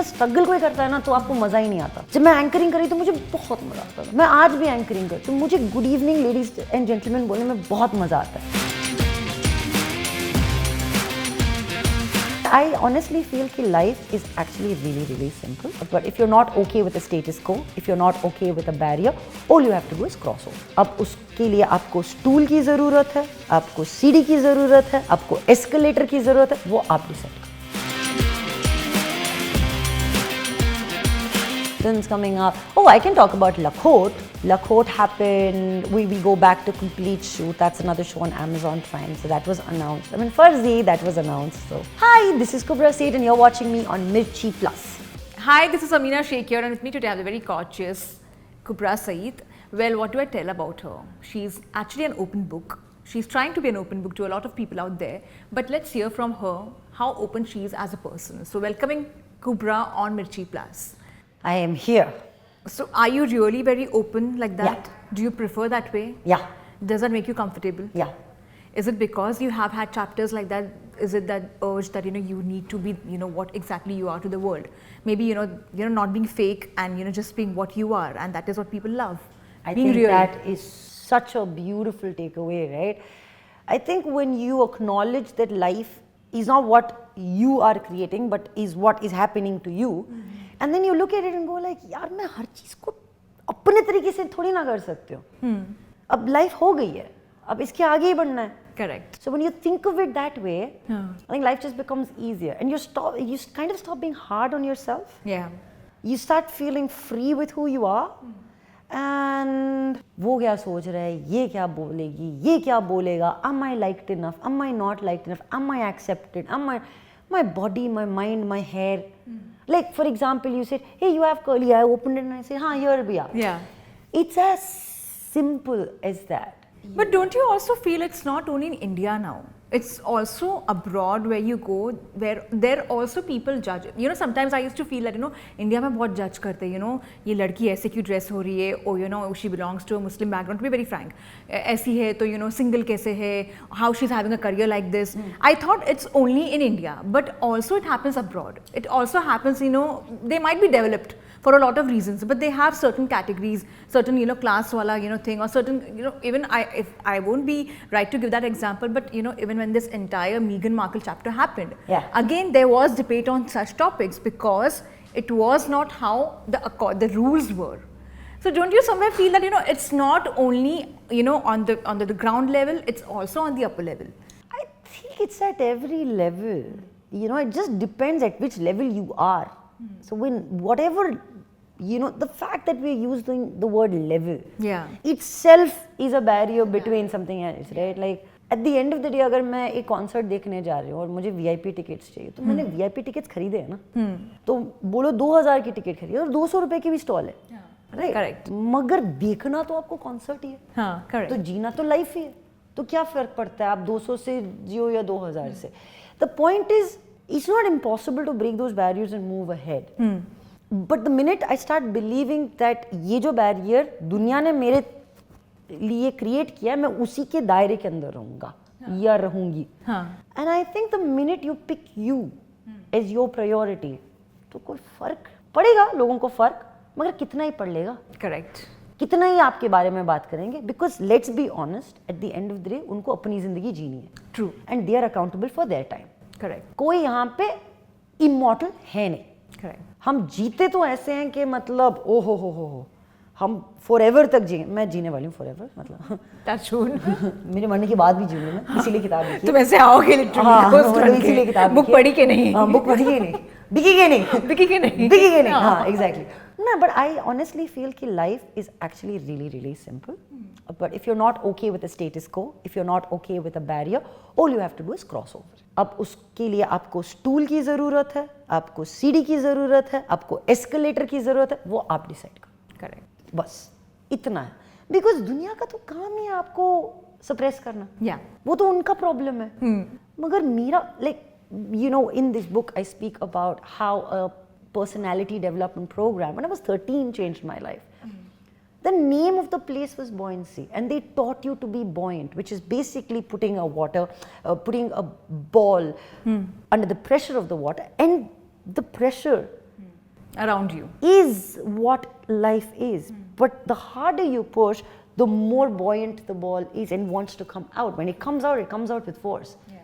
Struggle कोई करता है ना तो आपको मजा ही नहीं आता। जब मैं एंकरिंग करी तो मुझे बहुत मजा आता था। मैं आज भी एंकरिंग करती हूँ, मुझे good evening ladies and gentleman बोलने में बहुत मजा आता है। I honestly feel that life is actually really simple. But if you're not okay with the status quo, if you're not okay with a barrier, all you have to do is cross over. अब उसके लिए आपको stool की ज़रूरत है, आपको सीढ़ी की ज़रूरत है, आपको एस्केलेटर की ज़रूरत है, वो आप डिसाइड करो। Films coming up. Oh, I can talk about Lakhot. Lakhot happened. We go back to complete shoot. That's another show on Amazon Prime. So that was announced. I mean, Farzi, that was announced. So hi, this is Kubra Sait, and you're watching me on Mirchi Plus. Hi, this is Samina Shaikh here, and with me today I have the very gorgeous Kubra Sait. Well, what do I tell about her? She's actually an open book. She's trying to be an open book to a lot of people out there. But let's hear from her how open she is as a person. So welcoming Kubra on Mirchi Plus. I am here. So are you really very open like that? Yeah. Do you prefer that way? Yeah. Does that make you comfortable? Yeah. Is it because you have had chapters like that? Is it that urge that you need to be what exactly you are to the world? Maybe not being fake and just being what you are, and that is what people love. I being think real. that is such a beautiful takeaway, right? I think when you acknowledge that life is not what you are creating, but is what is happening to you, and then you look at it and go like, यार मैं हर चीज को अपने तरीके से थोड़ी ना कर सकते हो। अब लाइफ हो गई है, अब इसके आगे ही बढ़ना है। Correct. So when you think of it that way, I think life just becomes easier, and you kind of stop being hard on yourself. Yeah. You start feeling free with who you are, and वो क्या सोच रहा है, ये क्या बोलेगी, ये क्या बोलेगा, am I liked enough, am I not liked enough, am I accepted, am I, my body, my mind, my hair. Like for example, you said, hey, you have curly hair. I opened it and I said, हाँ, here भी आ. Yeah. It's as simple as that. But don't you also feel it's not only in India now? It's also abroad where you go, where there also people judge. Sometimes I used to feel that India में बहुत judge करते हैं. ये लड़की ऐसे क्यों dress हो रही है? Or she belongs to a Muslim background. To be very frank, ऐसी है तो single कैसे है? How she's having a career like this? I thought it's only in India, but also it happens abroad. It also happens. They might be developed for a lot of reasons, but they have certain categories, certain class wala thing, or certain even if I won't be right to give that example, but even when this entire Meghan Markle chapter happened, again there was debate on such topics because it was not how the rules were. So don't you somewhere feel that it's not only on the ground level, it's also on the upper level? I think it's at every level. It just depends at which level you are. So when whatever the fact that we're using the word level itself is a barrier between something else, right? Like at the end of the day, अगर मैं एक concert देखने जा रही हूँ और मुझे VIP tickets चाहिए, तो मैंने VIP tickets खरीदे हैं ना, तो बोलो 2000 की टिकट खरीदे और 200 रुपए की भी स्टॉल है, right? Correct. मगर देखना तो आपको कॉन्सर्ट ही है, हाँ, correct. तो जीना तो लाइफ ही है, तो क्या फर्क पड़ता है आप 200 से जियो या 2000 से? The point is, it's not impossible to break those barriers and move ahead. But the minute I start believing that ये जो barrier दुनिया ने मेरे लिए create किया, मैं उसी के दायरे के अंदर रहूँगा या रहूँगी. And I think the minute you pick you as your priority, तो कोई फर्क पड़ेगा लोगों को फर्क, मगर कितना ही पड़ लेगा. Correct. कितना ही आपके बारे में बात करेंगे, because let's be honest, at the end of the day उनको अपनी जिंदगी जीनी है. True. And they are accountable for their time. Correct. कोई यहाँ पे immortal है नहीं. Correct. हम जीते तो ऐसे हैं कि मतलब ओ हो हम forever तक जिए. मैं जीने वाली हूँ forever, मतलब That's true. मेरे मरने के बाद भी जीऊंगी मैं, इसीलिए किताब लिखी. तुम ऐसे आओगे literally. हाँ, इसीलिए किताब लिखी. बुक पढ़ी के नहीं. हाँ, बुक पढ़ी के नहीं. बिकी के नहीं. हाँ, exactly. No, but I honestly feel that life is actually really simple. But if you're not okay with the status quo, if you're not okay with a barrier, all you have to do is cross over. अब उसके लिए आपको stool की ज़रूरत है, आपको सीढ़ी की ज़रूरत है, आपको एस्केलेटर की ज़रूरत है, वो आप डिसाइड करो. करेक्ट. बस इतना है. बिकॉज दुनिया का तो काम ही है आपको सप्रेस करना. वो तो उनका प्रॉब्लम है. मगर मेरा in this book I speak about how a personality development program when I was 13 changed my life. The name of the place was buoyancy, and they taught you to be buoyant, which is basically putting a ball under the pressure of the water, and the pressure around you is what life is. But the harder you push, the more buoyant the ball is and wants to come out. When it comes out with force. Yeah.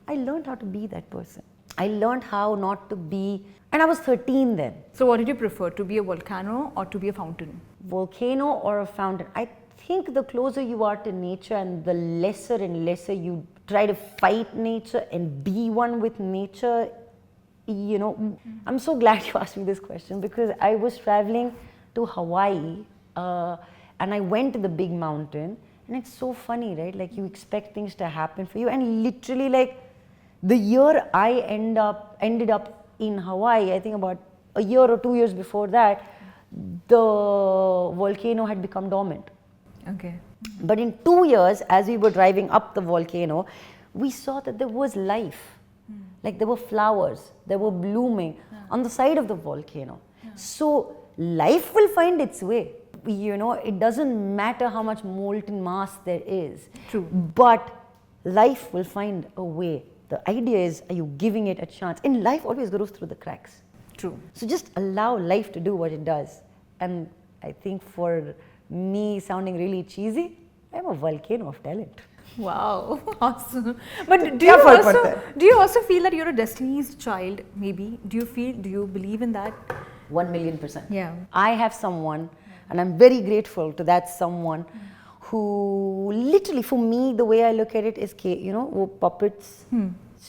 I learned how to be that person. I learned how not to be, and I was 13 then. So what did you prefer, to be a volcano or to be a fountain? Volcano or a fountain. I think the closer you are to nature and the lesser and lesser you try to fight nature and be one with nature, you know, I'm so glad you asked me this question, because I was traveling to Hawaii and I went to the big mountain, and it's so funny, right? Like, you expect things to happen for you, and literally, like, the year I ended up in Hawaii, I think about a year or 2 years before that, the volcano had become dormant. Okay. But in 2 years, as we were driving up the volcano, we saw that there was life. Like, there were flowers, they were blooming on the side of the volcano. So life will find its way. You know, it doesn't matter how much molten mass there is. True. But life will find a way. The idea is, are you giving it a chance? And life always goes through the cracks. True. So just allow life to do what it does. And I think for me, sounding really cheesy, I'm a volcano of talent. Wow, awesome. But do you also feel that you're a destiny's child, maybe? Do you believe in that? 1,000,000%. Yeah. I have someone, and I'm very grateful to that someone who literally, for me, the way I look at it is, you know, वो puppets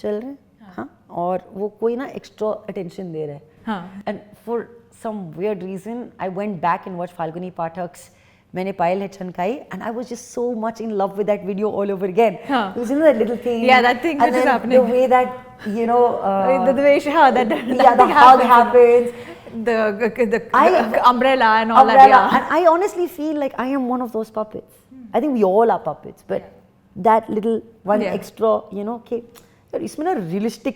चल रहे हैं, और वो कोई ना extra attention दे रहा है. And for some weird reason, I went back and watched Falguni Pathak's मैंने पायल है छनकाई, and I was just so much in love with that video all over again. It was, you know, that little thing. Yeah, that thing and which is happening. The way that, you know, the way the hug happens. The umbrella and all that. Yeah. And I honestly feel like I am one of those puppets. I think we all are puppets, but that little one extra, you know, कि यार इसमें ना realistic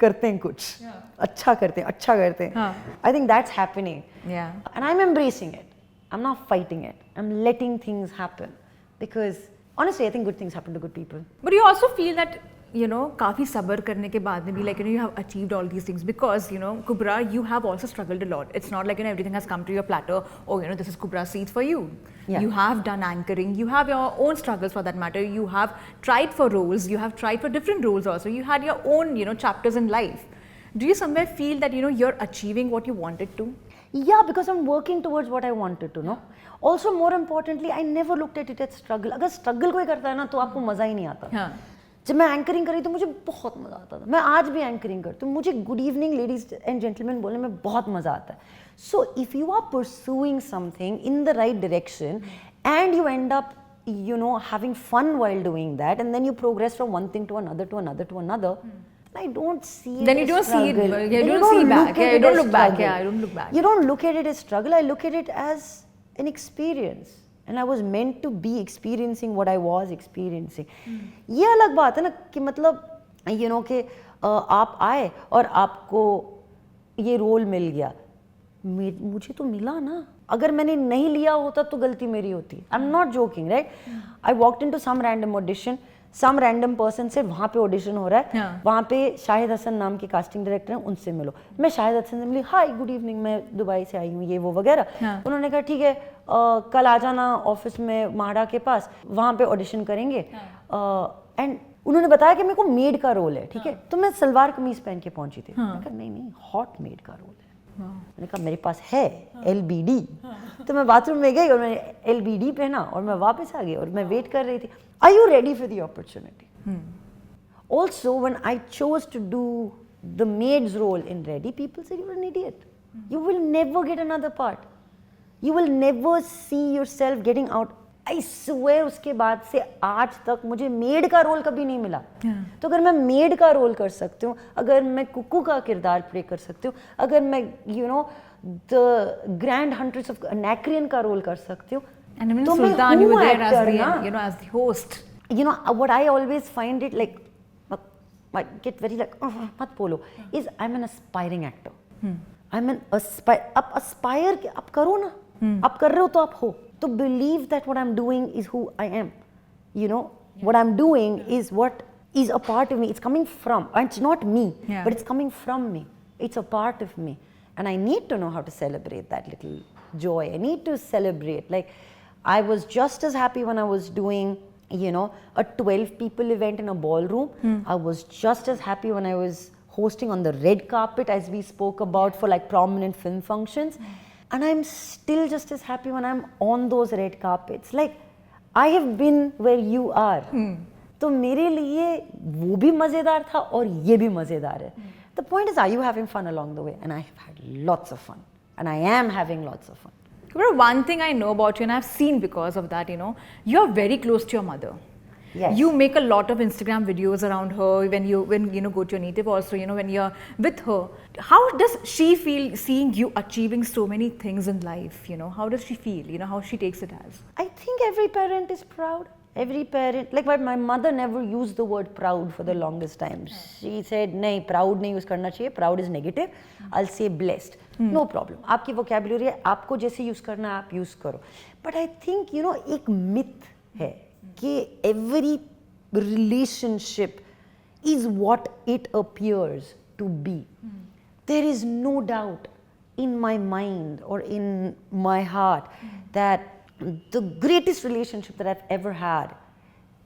करते हैं कुछ, अच्छा करते हैं. I think that's happening. Yeah. And I'm embracing it. I'm not fighting it. I'm letting things happen, because honestly, I think good things happen to good people. But you also feel that, you know, काफी सब्र करने के बाद में भी, like, you know, you have achieved all these things, because, you know, Kubra, you have also struggled a lot. It's not like, you know, everything has come to your platter. Oh, you know, this is Kubra Sait for you. Yeah. You have done anchoring. You have your own struggles, for that matter. You have tried for roles. You have tried for different roles also. You had your own, you know, chapters in life. Do you somewhere feel that, you know, you're achieving what you wanted to? Yeah, because I'm working towards what I wanted to, no? Also, more importantly, I never looked at it as struggle. अगर struggle कोई करता है ना, तो आपको मज़ा ही नहीं आता. जब मैं एंकरिंग करी तो मुझे बहुत मज़ा आता था. मैं आज भी एंकरिंग करती हूँ. मुझे good evening ladies and gentleman बोलने में बहुत मज़ा आता है. So if you are pursuing something in the right direction and you end up, you know, having fun while doing that, and then you progress from one thing to another to another to another, I don't see it. Then you don't see it. You don't see back. Yeah, you don't look back. Yeah, I don't look back. You don't look at it as struggle. I look at it as an experience, and I was meant to be experiencing what I was experiencing. ये अलग बात है ना कि मतलब, you know, कि आप आए और आपको ये रोल मिल गया. मुझे तो मिला ना. अगर मैंने नहीं लिया होता तो गलती मेरी होती. I'm not joking, right? I walked into some random audition. Some random person से वहाँ पे ऑडिशन हो रहा है. वहाँ पे शाहिद हसन नाम के कास्टिंग डायरेक्टर हैं, उनसे मिलो. मैं शाहिद हसन से मिली. हाय, गुड इवनिंग, मैं दुबई से आई हूँ, ये वो वगैरह. उन्होंने कहा ठीक है, कल आ जाना ऑफिस में महाड़ा के पास, वहाँ पे ऑडिशन करेंगे. एंड उन्होंने बताया कि मेरे को मेड का रोल है, ठीक है. तो मैं सलवार कमीज पहन के पहुंची थी. मैंने कहा नहीं, हॉट मेड का रोल है. मैंने कहा मेरे पास है LBD. तो मैं बाथरूम में गई और मैंने LBD पहना और मैं वापस आ गई और मैं वेट कर रही थी. Are you ready for the opportunity? Also, when I chose to do the maid's role in Ready, people said you're an idiot. You will never get another part. You will never see yourself getting out. I swear, उसके बाद से आज तक मुझे made का role कभी नहीं मिला. तो अगर मैं मेड का रोल कर सकती हूँ, अगर मैं कुकू का किरदार प्ले कर सकती हूँ, अगर मैं, you know, the Grand Huntress of Anacreon का रोल कर सकती हूँ, and even Sultan, you were there as the, you know, as the host. You know, what I always find it like, I get very like, मत बोलो, is I'm an aspiring actor. I'm an आप aspire, आप करो ना, आप कर रहे हो तो आप हो. To believe that what I'm doing is who I am. You know, what I'm doing is what is a part of me. It's coming from, and it's not me, but it's coming from me. It's a part of me. And I need to know how to celebrate that little joy. I need to celebrate. Like, I was just as happy when I was doing, a 12 people event in a ballroom. I was just as happy when I was hosting on the red carpet, as we spoke about, for like prominent film functions. And I'm still just as happy when I'm on those red carpets. Like, I have been where you are. तो मेरे लिए वो भी मज़ेदार था और ये भी मज़ेदार है. The point is, are you having fun along the way? And I have had lots of fun. And I am having lots of fun. Kubra, one thing I know about you, and I've seen because of that, you're very close to your mother. Yes. You make a lot of Instagram videos around her when you go to your native also, when you're with her. How does she feel seeing you achieving so many things in life? How does she feel? How she takes it as? I think every parent is proud. Every parent, like my mother never used the word proud for the longest time. She said, "Nahi, proud nahi use karna chahiye. Proud is negative. I'll say blessed. No problem. आपकी vocabulary है, आपको जैसे use करना है, आप use करो." But I think एक myth है कि every relationship is what it appears to be. There is no doubt in my mind or in my heart that the greatest relationship that I've ever had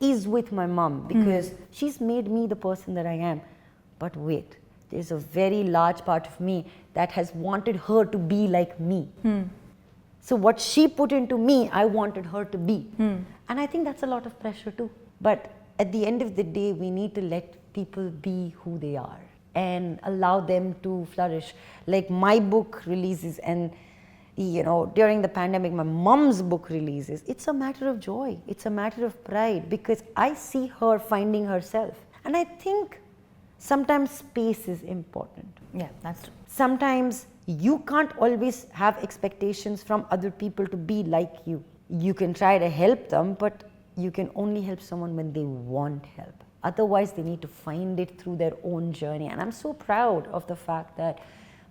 is with my mom, because she's made me the person that I am. But wait, there's a very large part of me that has wanted her to be like me. So what she put into me, I wanted her to be. And I think that's a lot of pressure too. But at the end of the day, we need to let people be who they are and allow them to flourish. Like my book releases, and during the pandemic, my mom's book releases. It's a matter of joy. It's a matter of pride, because I see her finding herself. And I think sometimes space is important. Yeah, that's true. Sometimes you can't always have expectations from other people to be like you. You can try to help them, but you can only help someone when they want help. Otherwise, they need to find it through their own journey. And I'm so proud of the fact that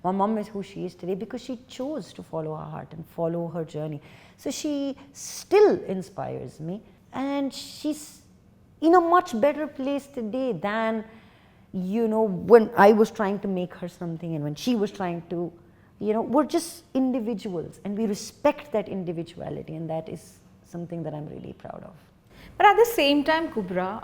my mom is who she is today because she chose to follow her heart and follow her journey. So she still inspires me, and she's in a much better place today than, when I was trying to make her something and when she was trying to, we're just individuals, and we respect that individuality, and that is something that I'm really proud of. But at the same time, Kubra,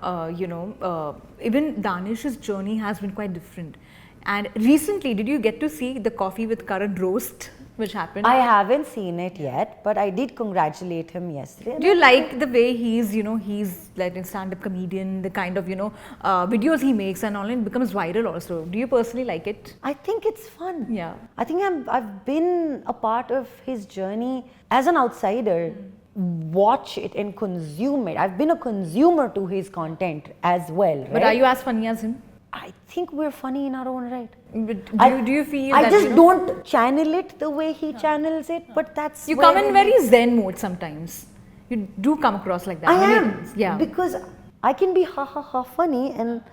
even Danish's journey has been quite different. And recently, did you get to see the Coffee with Karan roast, which happened? I haven't seen it yet, but I did congratulate him yesterday. Do you like the way he's like a stand-up comedian, the kind of, videos he makes and online becomes viral also? Do you personally like it? I think it's fun. Yeah. I think I've been a part of his journey as an outsider. Watch it and consume it. I've been a consumer to his content as well. Right? But are you as funny as him? I think we're funny in our own right. But do you feel I that, just don't channel it the way he channels it, but that's you come in very zen mode sometimes. You do come across like that. I am. Yeah. Because I can be ha ha ha funny and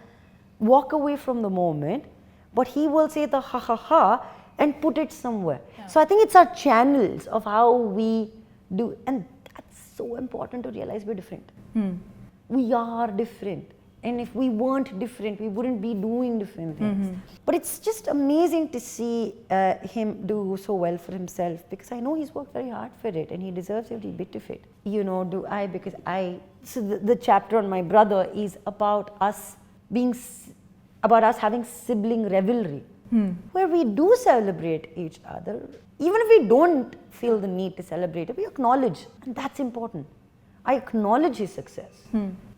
walk away from the moment, but he will say the ha ha ha and put it somewhere. Yeah. So I think it's our channels of how we do, and that's so important to realize we're different. We are different. And if we weren't different, we wouldn't be doing different things. But it's just amazing to see him do so well for himself, because I know he's worked very hard for it and he deserves every bit of it. So the chapter on my brother is about us having sibling rivalry, where we do celebrate each other. Even if we don't feel the need to celebrate it, we acknowledge, and that's important. I acknowledge his success,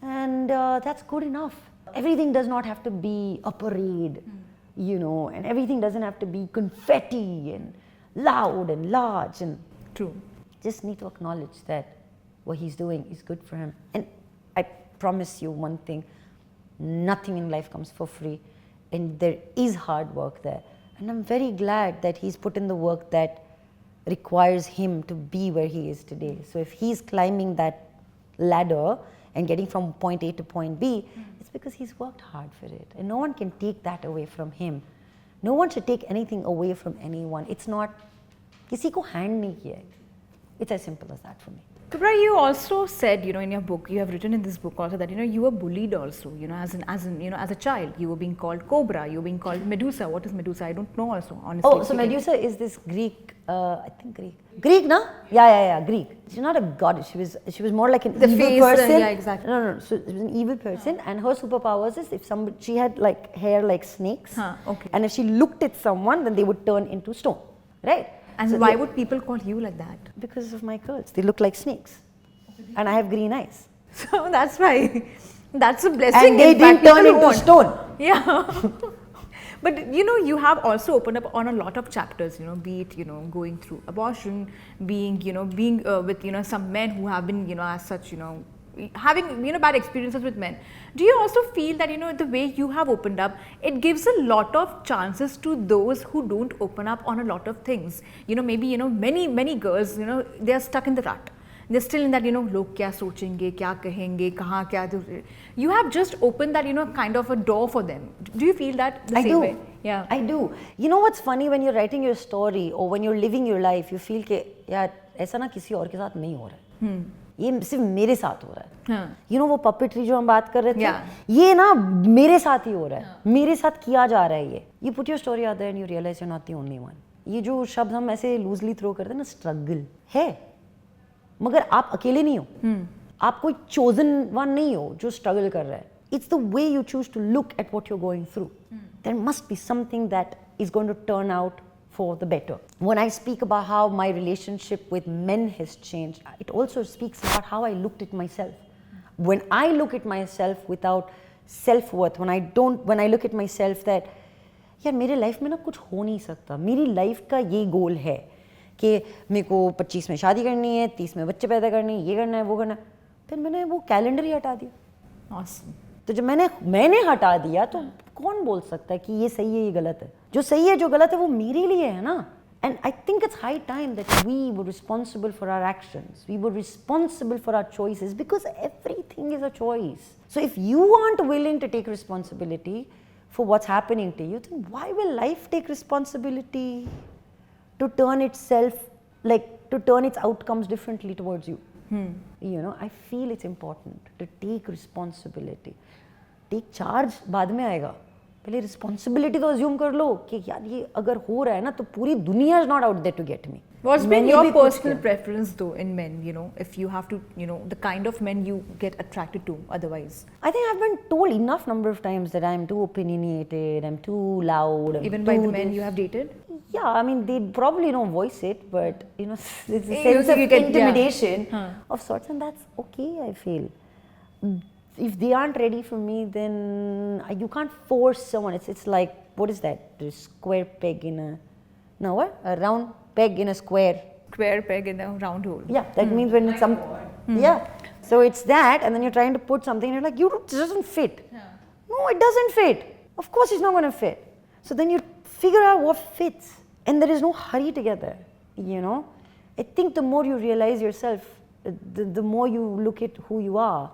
and that's good enough. Everything does not have to be a parade, and everything doesn't have to be confetti and loud and large. And true, just need to acknowledge that what he's doing is good for him. And I promise you one thing: nothing in life comes for free, and there is hard work there. And I'm very glad that he's put in the work that requires him to be where he is today. So if he's climbing that ladder and getting from point A to point B, it's because he's worked hard for it, and no one can take that away from him. No one should take anything away from anyone. It's not, किसी को hand नहीं किया है. It's as simple as that for me. Kubra, you also said, in your book, you have written in this book also that, you were bullied also, as a child. You were being called Cobra, you were being called Medusa. What is Medusa? I don't know also, honestly. Oh, so Medusa is this Greek, I think Greek. Greek, no? Yeah, Greek. She's not a goddess. She was more like an evil person. Yeah, exactly. No. So it was an evil person, and her superpowers is she had like hair like snakes, okay. and if she looked at someone, then they would turn into stone, right? And so why would people call you like that? Because of my curls. They look like snakes. And I have green eyes. So that's why. That's a blessing. And they didn't turn into stone. Yeah. But you have also opened up on a lot of chapters, be it, going through abortion, being with, some men who have been, as such, having bad experiences with men. Do you also feel that the way you have opened up, it gives a lot of chances to those who don't open up on a lot of things? Maybe many girls, they are stuck in the rut. They're still in that log kya sochenge, kya kahenge, kahan kya. You have just opened that kind of a door for them. Do you feel that the same way? Yeah, I do. You know what's funny, when you're writing your story or when you're living your life, you feel कि यार ऐसा ना किसी और के साथ नहीं हो रहा है, ये सिर्फ मेरे साथ हो रहा है. वो puppetry जो हम बात कर रहे थे, ये ना मेरे साथ ही हो रहा है, मेरे साथ किया जा रहा है ये. You put your story out there and you realize you're not the only one. ये जो शब्द हम ऐसे loosely throw करते हैं ना, struggle है, मगर आप अकेले नहीं हो. आप कोई chosen one नहीं हो जो struggle कर रहा है. It's the way you choose to look at what you're going through. There must be something that is going to turn out for the better. When I speak about how my relationship with men has changed, it also speaks about how I looked at myself. When I look at myself without self-worth, when I look at myself that यार मेरे life में ना कुछ हो नहीं सकता, मेरी life का ये गोल है कि मेरे को 25 में शादी करनी है, 30 में बच्चे पैदा करने हैं, ये करना है, वो करना है, फिर मैंने वो कैलेंडर ही हटा दिया. Awesome. तो जब मैंने हटा दिया तो कौन बोल सकता है कि ये सही है, ये गलत है? जो सही है, जो गलत है, वो मेरे लिए है ना. And I think it's high time that we were responsible for our actions. We were responsible for our choices, because everything is a choice. So if you aren't willing to take responsibility for what's happening to you, then why will life take responsibility to turn itself, to turn its outcomes differently towards you? I feel it's important to take responsibility. Take charge बाद में आएगा, पहले responsibility तो assume कर लो कि यार ये अगर हो रहा है ना तो पूरी दुनिया is not out there to get me. What's been your personal preference though in men, if you have to, the kind of men you get attracted to otherwise? I think I've been told enough number of times that I'm too opinionated, I'm too loud. Even by the men you have dated? Yeah, I mean, they probably don't voice it, but, it's a sense of intimidation of sorts, and that's okay, I feel. If they aren't ready for me, then you can't force someone. It's like, what is that? The square peg in a... No, what? A round peg in a square. Square peg in a round hole. Yeah, that means when it's some... Yeah. So it's that, and then you're trying to put something, and you're like, it doesn't fit. Yeah. No, it doesn't fit. Of course it's not going to fit. So then you figure out what fits. And there is no hurry together, I think the more you realize yourself, the more you look at who you are,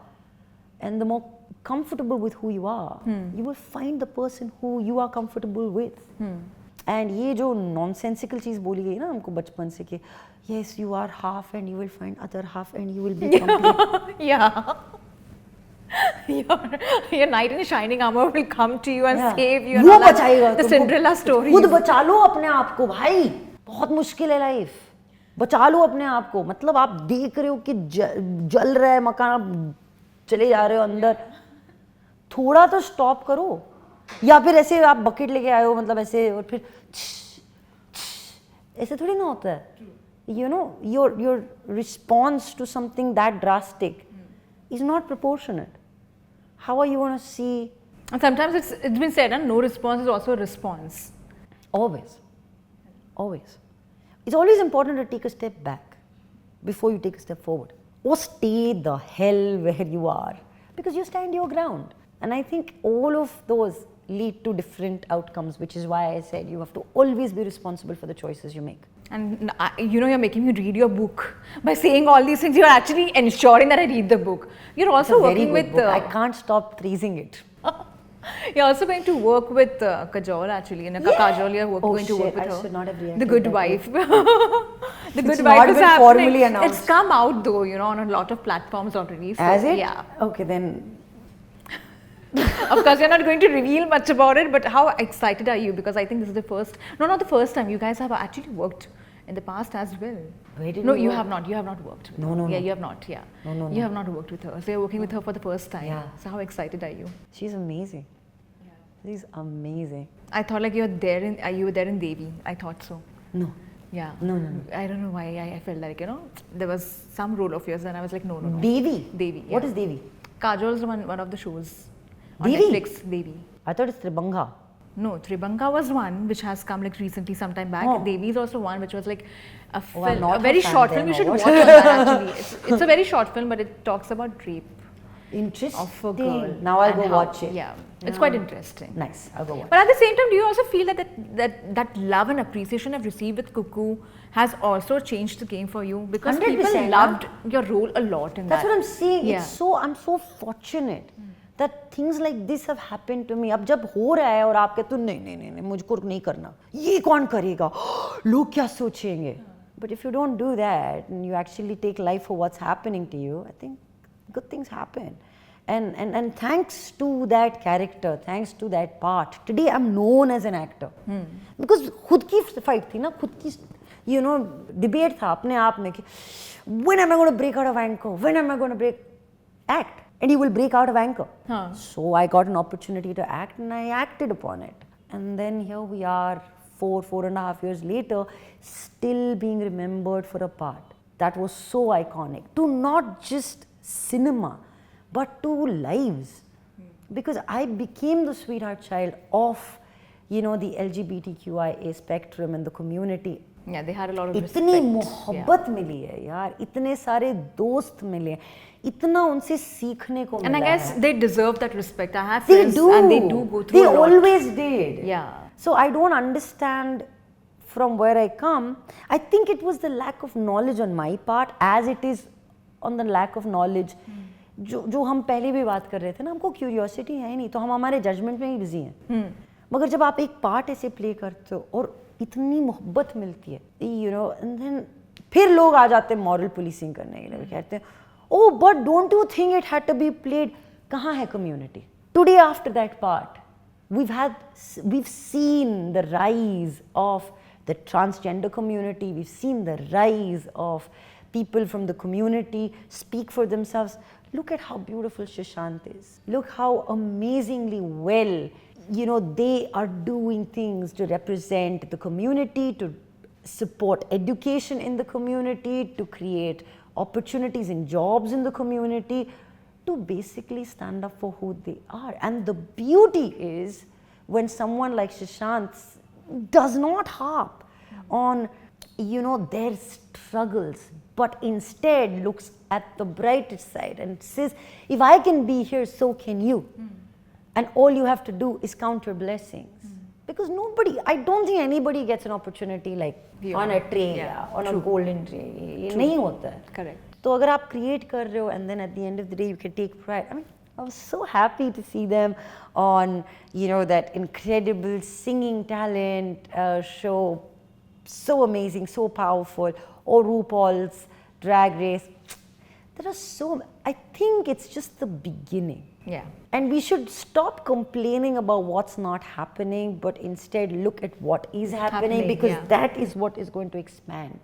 and the more comfortable with who you are, you will find the person who you are comfortable with. And ये जो nonsensical चीज़ बोली गई ना हमको बचपन से कि yes, you are half and you will find other half and you will be complete. Yeah. Your knight in shining armor will come to you and save you. वो बचाएगा. The Cinderella story. खुद बचा लो अपने आप को भाई. बहुत मुश्किल है लाइफ. बचा लो अपने आप को. मतलब आप देख रहे हो कि जल रहा है मकान, चले जा रहे हो अंदर. थोड़ा तो स्टॉप करो. या फिर ऐसे आप बकेट लेके आए हो, मतलब ऐसे, और फिर ऐसे थोड़ी ना होता है. Your response to something that drastic is not proportionate. How are you going to see? And sometimes it's been said, no response is also a response. Always. It's always important to take a step back before you take a step forward. Or stay the hell where you are, because you stand your ground. And I think all of those lead to different outcomes, which is why I said you have to always be responsible for the choices you make. And you're making me read your book. By saying all these things, you're actually ensuring that I read the book. You're also working with... I can't stop praising it. You're also going to work with Kajol actually. In Kajol, you're going to work with her. I should not have reacted The Good that way. Wife. The Good It's Wife not is been happening. formally announced. It's come out though, on a lot of platforms already. So, Has it? Yeah. Okay, then. Of course, you're not going to reveal much about it, but how excited are you? Because I think this is the first, no, not the first time. You guys have actually worked in the past as well. Where did No, we you work? have not. You have not worked with No, her. no, Yeah, no. you have not. Yeah. No. You have not worked with her. So you're working with her for the first time. Yeah. So how excited are you? She's amazing. She's amazing. I thought like you were there in Devi. I thought so. No. Yeah. No. I don't know why I felt like, there was some role of yours and I was like, no. Devi? Devi. Yeah. What is Devi? Kajol's one of the shows on Devi? Netflix. Devi. I thought it's Tribanga. No, Tribanga was one which has come like recently, sometime back. Oh. Devi is also one which was like a film, I'm not a very a fan short then, film. You or should what? watch on that actually. It's a very short film, but it talks about rape Interesting. of a girl. Now I'll and go how- watch it. Yeah, it's quite interesting. Nice. I'll go watch. But at the same time, do you also feel that love and appreciation I've received with Cuckoo has also changed the game for you? Because people 100%, loved your role a lot in That's that. what I'm saying. Yeah. I'm so fortunate that things like this have happened to me. अब जब हो रहा है और आप कहते हो नहीं मुझको नहीं करना, ये कौन करेगा, लोग क्या सोचेंगे? But if you don't do that and you actually take life for what's happening to you, I think good things happen. And thanks to that character, thanks to that part, today I'm known as an actor. Because खुद की fight थी ना, खुद की debate था अपने आप में कि when am I going to break out of anchor? When am I going to act? And you will break out of anchor. So I got an opportunity to act and I acted upon it. And then here we are, 4.5 years later, still being remembered for a part. That was so iconic to not just cinema, but to lives. Because I became the sweetheart child of, the LGBTQIA spectrum and the community. Yeah, they had a lot of respect. इतनी मोहब्बत मिली है यार, इतने सारे दोस्त मिले, इतना उनसे सीखने को मिला है. And I guess they deserve that respect. I have They friends do. and they do go through They a lot. always did. Yeah. So I don't understand from where I come. I think it was the lack of knowledge on my part as it is on the lack of knowledge. जो हम पहले भी बात कर रहे थे ना, हमको क्यूरियोसिटी है ही नहीं, तो हम हमारे जजमेंट में ही बिजी हैं. मगर जब आप एक पार्ट ऐसे प्ले करते हो और इतनी मोहब्बत मिलती है, and then फिर लोग आ जाते हैं मॉरल पुलिसिंग करने के लिए, कहते हैं oh but don't you think it had to be played? कहाँ है community? Today after that part, we've seen the rise of the transgender community, we've seen the rise of people from the community speak for themselves. Look at how beautiful Shashant is. Look how amazingly well, they are doing things to represent the community, to support education in the community, to create opportunities and jobs in the community, to basically stand up for who they are. And the beauty is when someone like Shashant does not harp on, their struggles, but instead looks at the brightest side and says, if I can be here, so can you. And all you have to do is count your blessings. Because I don't think anybody gets an opportunity like on a tray, on a golden tray. नहीं होता है. Correct. तो अगर आप create कर रहे हो and then at the end of the day you can take pride. I mean, I was so happy to see them on, that incredible singing talent show. So amazing, so powerful. Or RuPaul's Drag Race. I think it's just the beginning. Yeah. And we should stop complaining about what's not happening, but instead look at what is happening, because that is what is going to expand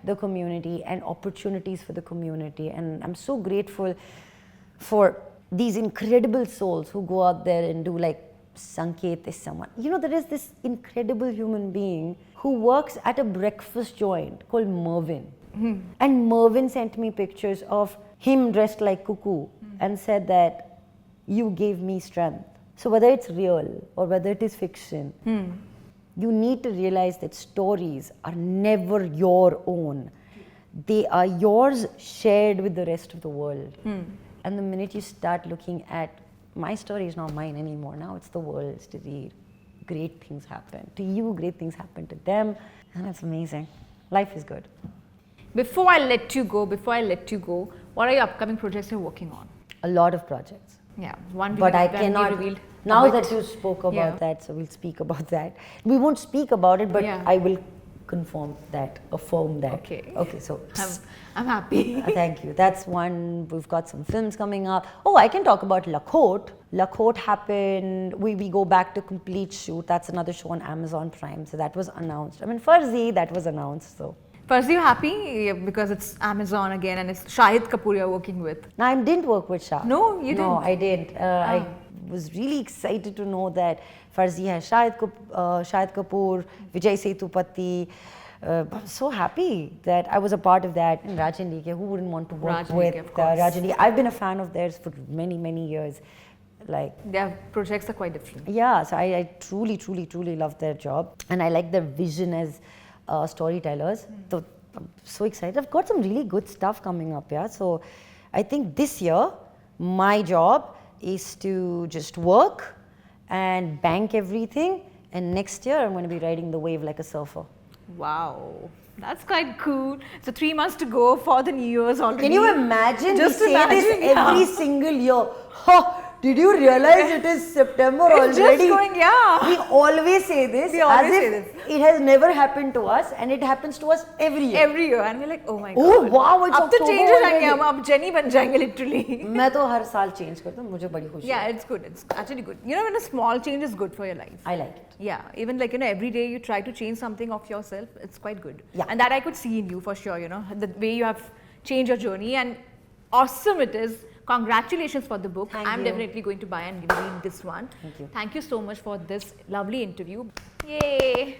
the community and opportunities for the community. And I'm so grateful for these incredible souls who go out there and do, like Sanket is someone. There is this incredible human being who works at a breakfast joint called Mervin. And Mervin sent me pictures of him dressed like Cuckoo and said that you gave me strength. So whether it's real or whether it is fiction, you need to realize that stories are never your own. They are yours shared with the rest of the world. And the minute you start looking at, my story is not mine anymore, now it's the world's to read. Great things happen to you, great things happen to them, and it's amazing. Life is good. Before I let you go, what are your upcoming projects you're working on? A lot of projects. Yeah, one but I can be cannot. revealed Now that you spoke about Yeah. that, so we'll speak about that. We won't speak about it, but Yeah. I will confirm that, affirm that. Okay. Okay, so I'm happy. thank you. That's one. We've got some films coming up. Oh, I can talk about Lakhot. Lakhot happened. We go back to complete shoot. That's another show on Amazon Prime. So that was announced. I mean, Farzi, that was announced. So. First, you happy because it's Amazon again and it's Shahid Kapoor you're working with. No, I didn't work with Shah. No, you didn't? No, I didn't. I was really excited to know that Farzi has Shahid Kapoor, Vijay Sethupathi. I'm so happy that I was a part of that. And Rajan Dike, who wouldn't want to work with Rajan Dike? I've been a fan of theirs for many, many years. Like their projects are quite different. Yeah, so I truly, truly, truly love their job. And I like their vision as storytellers. So I'm so excited. I've got some really good stuff coming up, yeah. So I think this year, my job is to just work and bank everything. And next year, I'm going to be riding the wave like a surfer. Wow. That's quite cool. So 3 months to go for the New Year's already. Can you imagine? Just we say this every single year. Did you realize it is September already? It's just going, yeah. We always say this as if it has never happened to us, and it happens to us every year. Every year, and we're like, oh my god. Oh wow, it's अब तो October change हो already. जाएंगे हम, अब Jenny बन जाएंगे literally. मैं तो हर साल change करता हूँ, मुझे बड़ी खुशी है. Yeah, it's good. It's actually good. You know, when a small change is good for your life. I like it. Yeah, even like, you know, every day you try to change something of yourself, it's quite good. Yeah. And that I could see in you for sure, you know, the way you have changed your journey, and awesome it is. Congratulations for the book. I'm definitely going to buy and read this one. Thank you. Thank you so much for this lovely interview. Yay!